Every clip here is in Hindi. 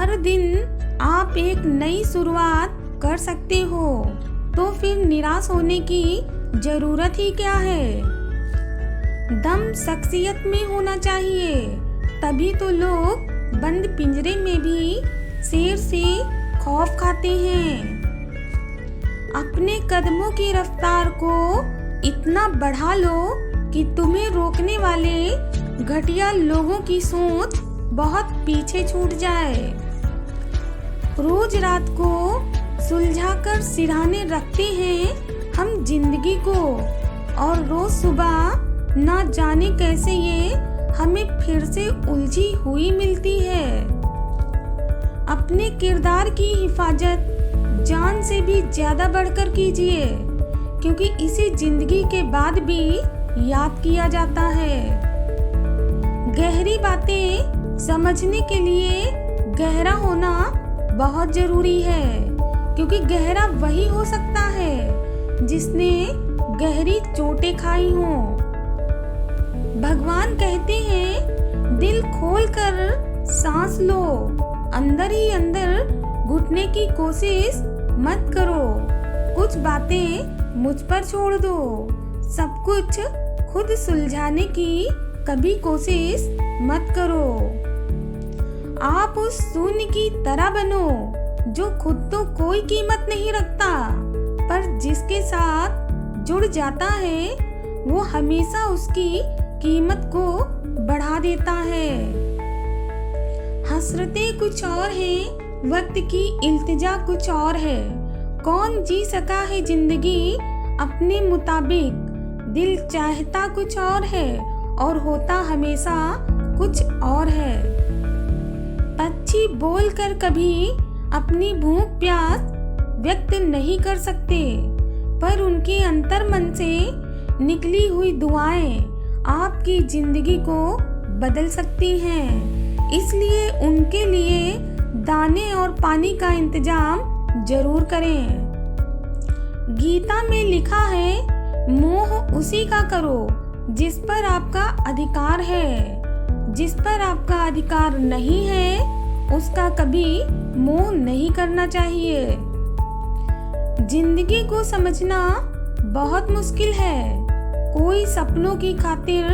हर दिन आप एक नई शुरुआत कर सकते हो, तो फिर निराश होने की जरूरत ही क्या है। दम शख्सियत में होना चाहिए, तभी तो लोग बंद पिंजरे में भी शेर से खौफ खाते हैं। अपने कदमों की रफ्तार को इतना बढ़ा लो कि तुम्हें रोकने वाले घटिया लोगों की सोच बहुत पीछे छूट जाए। रोज रात को सुलझाकर सिरहाने रखते हैं हम जिंदगी को, और रोज सुबह ना जाने कैसे ये हमें फिर से उलझी हुई मिलती है। अपने किरदार की हिफाजत जान से भी ज्यादा बढ़कर कीजिए, क्योंकि इसे जिंदगी के बाद भी याद किया जाता है। गहरी बातें समझने के लिए गहरा होना बहुत जरूरी है, क्योंकि गहरा वही हो सकता है जिसने गहरी चोटें खाई हों। भगवान कहते हैं, दिल खोलकर सांस लो, अंदर ही अंदर घुटने की कोशिश मत करो। कुछ बातें मुझ पर छोड़ दो, सब कुछ खुद सुलझाने की कभी कोशिश मत करो। आप उस शून्य की तरह बनो जो खुद तो कोई कीमत नहीं रखता, पर जिसके साथ जुड़ जाता है वो हमेशा उसकी कीमत को बढ़ा देता है। हसरतें कुछ और हैं, वक्त की इल्तिजा कुछ और है। कौन जी सका है जिंदगी अपने मुताबिक, दिल चाहता कुछ और है और होता हमेशा कुछ और है। पक्षी बोलकर कभी अपनी भूख प्यास व्यक्त नहीं कर सकते, पर उनके अंतर मन से निकली हुई दुआएं आपकी जिंदगी को बदल सकती हैं। इसलिए उनके लिए दाने और पानी का इंतजाम जरूर करें। गीता में लिखा है, मोह उसी का करो जिस पर आपका अधिकार है। जिस पर आपका अधिकार नहीं है उसका कभी मोह नहीं करना चाहिए। जिंदगी को समझना बहुत मुश्किल है। कोई सपनों की खातिर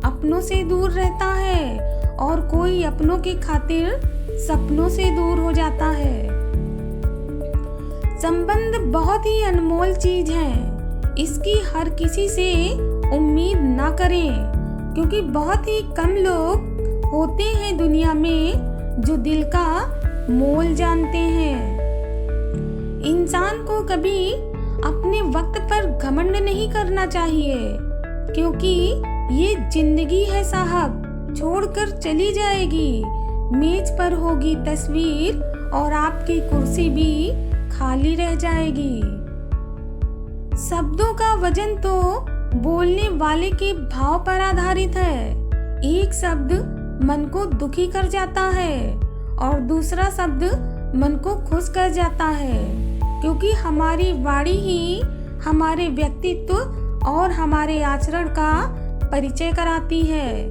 अपनों से दूर रहता है और कोई अपनों की खातिर सपनों से दूर हो जाता है। संबंध बहुत ही अनमोल चीज है, इसकी हर किसी से उम्मीद ना करें, क्योंकि बहुत ही कम लोग होते हैं दुनिया में जो दिल का मोल जानते हैं। इंसान को कभी अपने वक्त पर घमंड नहीं करना चाहिए, क्योंकि ये जिंदगी है साहब, छोड़कर चली जाएगी। मेज पर होगी तस्वीर और आपकी कुर्सी भी खाली रह जाएगी। शब्दों का वजन तो बोलने वाले के भाव पर आधारित है। एक शब्द मन को दुखी कर जाता है और दूसरा शब्द मन को खुश कर जाता है, क्योंकि हमारी वाणी ही हमारे व्यक्तित्व और हमारे आचरण का परिचय कराती है।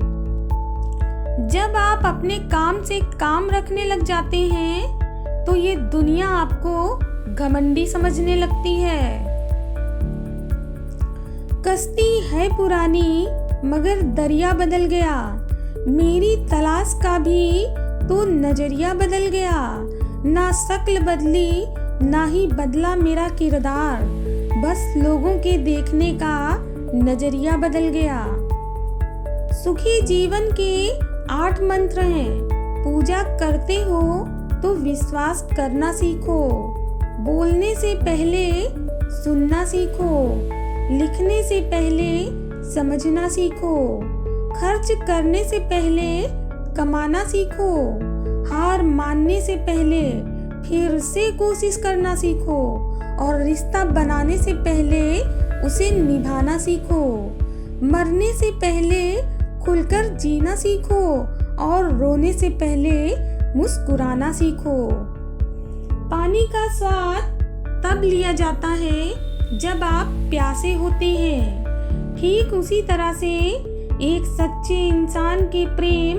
जब आप अपने काम से काम रखने लग जाते हैं तो ये दुनिया आपको घमंडी समझने लगती है। कश्ती है पुरानी मगर दरिया बदल गया, मेरी तलाश का भी तो नजरिया बदल गया। ना शक्ल बदली ना ही बदला मेरा किरदार, बस लोगों के देखने का नजरिया बदल गया। सुखी जीवन के 8 मंत्र हैं। पूजा करते हो तो विश्वास करना सीखो, बोलने से पहले सुनना सीखो, लिखने से पहले समझना सीखो, खर्च करने से पहले कमाना सीखो, हार मानने से पहले फिर से कोशिश करना सीखो, और रिश्ता बनाने से पहले उसे निभाना सीखो। मरने से पहले खुलकर जीना सीखो और रोने से पहले मुस्कुराना सीखो। पानी का स्वाद तब लिया जाता है जब आप प्यासे होते हैं। ठीक उसी तरह से एक सच्चे इंसान के प्रेम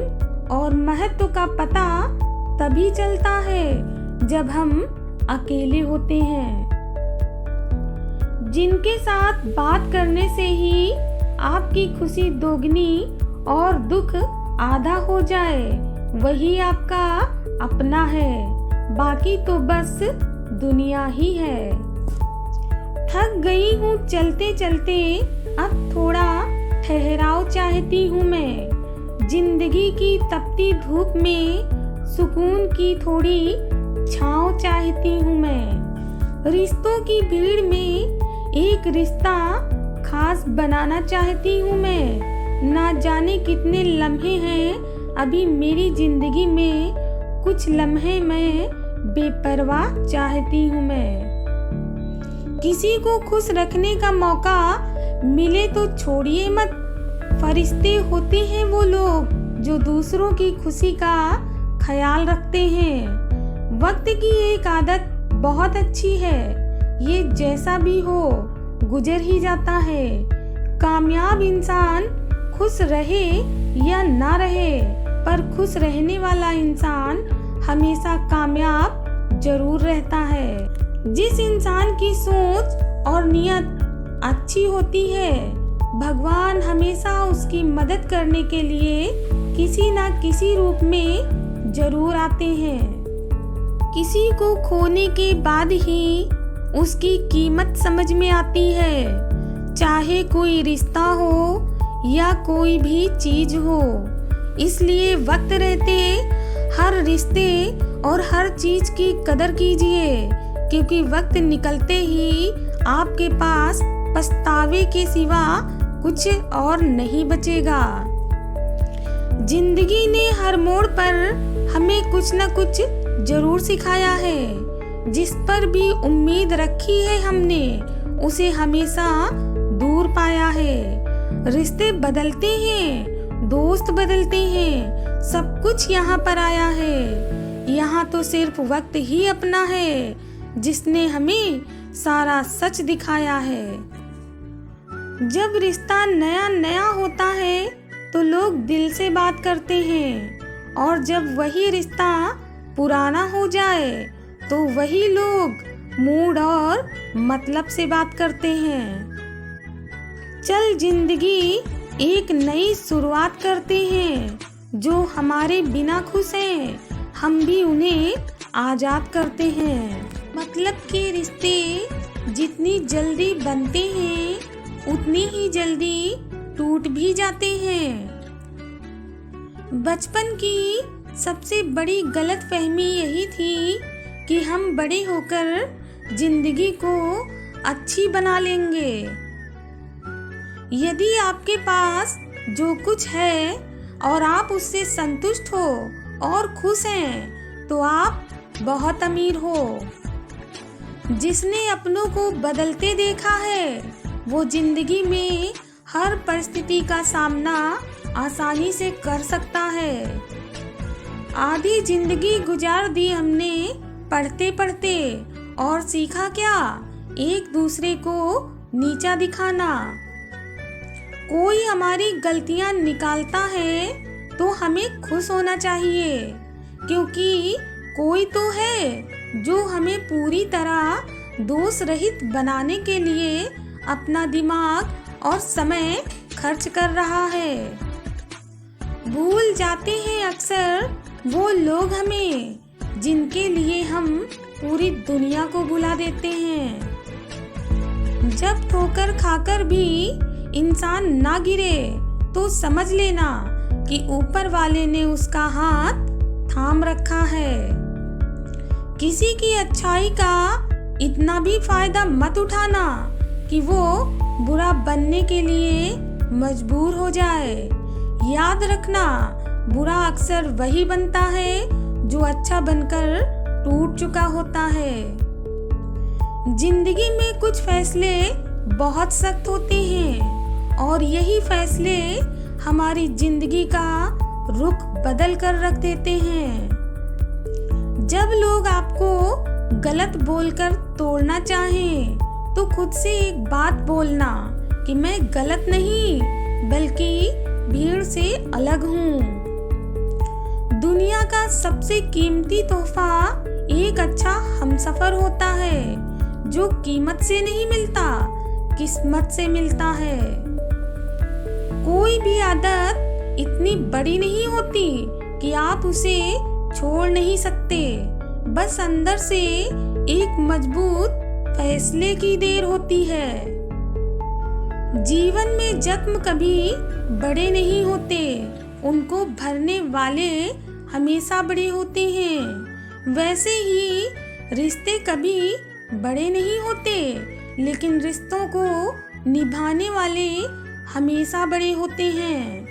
और महत्व का पता तभी चलता है जब हम अकेले होते हैं। जिनके साथ बात करने से ही आपकी खुशी दोगुनी और दुख आधा हो जाए, वही आपका अपना है, बाकी तो बस दुनिया ही है। थक गई हूँ चलते चलते, अब थोड़ा ठहराव चाहती हूँ मैं। जिंदगी की तपती धूप में सुकून की थोड़ी छाँव चाहती हूँ मैं। रिश्तों की भीड़ में एक रिश्ता खास बनाना चाहती हूँ मैं। ना जाने कितने लम्हे हैं अभी मेरी जिंदगी में, कुछ लम्हे मैं बेपरवाह चाहती हूँ मैं। किसी को खुश रखने का मौका मिले तो छोड़िए मत। फरिश्ते होते हैं वो लोग जो दूसरों की खुशी का ख्याल रखते हैं। वक्त की एक आदत बहुत अच्छी है, ये जैसा भी हो गुजर ही जाता है। कामयाब इंसान खुश रहे या ना रहे, पर खुश रहने वाला इंसान हमेशा कामयाब जरूर रहता है। जिस इंसान की सोच और नियत अच्छी होती है, भगवान हमेशा उसकी मदद करने के लिए किसी न किसी रूप में जरूर आते हैं। किसी को खोने के बाद ही उसकी कीमत समझ में आती है, चाहे कोई रिश्ता हो या कोई भी चीज हो। इसलिए वक्त रहते हर रिश्ते और हर चीज की कदर कीजिए, क्योंकि वक्त निकलते ही आपके पास पछतावे के सिवा कुछ और नहीं बचेगा। जिंदगी ने हर मोड़ पर हमें कुछ न कुछ जरूर सिखाया है। जिस पर भी उम्मीद रखी है हमने, उसे हमेशा दूर पाया है। रिश्ते बदलते हैं, दोस्त बदलते हैं, सब कुछ यहाँ पर आया है। यहाँ तो सिर्फ वक्त ही अपना है, जिसने हमें सारा सच दिखाया है। जब रिश्ता नया नया होता है तो लोग दिल से बात करते हैं, और जब वही रिश्ता पुराना हो जाए तो वही लोग मूड और मतलब से बात करते हैं। चल जिंदगी एक नई शुरुआत करते हैं, जो हमारे बिना खुश हैं हम भी उन्हें आजाद करते हैं। मतलब के रिश्ते जितनी जल्दी बनते हैं उतनी ही जल्दी टूट भी जाते हैं। बचपन की सबसे बड़ी गलतफहमी यही थी कि हम बड़े होकर जिंदगी को अच्छी बना लेंगे। यदि आपके पास जो कुछ है और आप उससे संतुष्ट हो और खुश हैं, तो आप बहुत अमीर हो। जिसने अपनों को बदलते देखा है, वो जिंदगी में हर परिस्थिति का सामना आसानी से कर सकता है। आधी जिंदगी गुजार दी हमने पढ़ते पढ़ते, और सीखा क्या? एक दूसरे को नीचा दिखाना। कोई हमारी गलतियां निकालता है तो हमें खुश होना चाहिए, क्योंकि कोई तो है जो हमें पूरी तरह दोष रहित बनाने के लिए अपना दिमाग और समय खर्च कर रहा है। भूल जाते हैं अक्सर वो लोग हमें, जिनके लिए हम पूरी दुनिया को भुला देते हैं। जब ठोकर खाकर भी इंसान ना गिरे तो समझ लेना कि ऊपर वाले ने उसका हाथ थाम रखा है। किसी की अच्छाई का इतना भी फायदा मत उठाना कि वो बुरा बनने के लिए मजबूर हो जाए। याद रखना, बुरा अक्सर वही बनता है जो अच्छा बनकर टूट चुका होता है। जिंदगी में कुछ फैसले बहुत सख्त होते हैं, और यही फैसले हमारी जिंदगी का रुख बदल कर रख देते हैं। जब लोग आपको गलत बोलकर तोड़ना चाहें, तो खुद से एक बात बोलना कि मैं गलत नहीं, बल्कि भीड़ से अलग हूँ। दुनिया का सबसे कीमती तोहफा एक अच्छा हमसफर होता है, जो कीमत से नहीं मिलता, किस्मत से मिलता है। कोई भी आदत इतनी बड़ी नहीं होती कि आप उसे छोड़ नहीं सकते, बस अंदर से एक मजबूत फैसले की देर होती है। जीवन में जख्म कभी बड़े नहीं होते, उनको भरने वाले हमेशा बड़े होते हैं। वैसे ही रिश्ते कभी बड़े नहीं होते, लेकिन रिश्तों को निभाने वाले हमेशा बड़े होते हैं।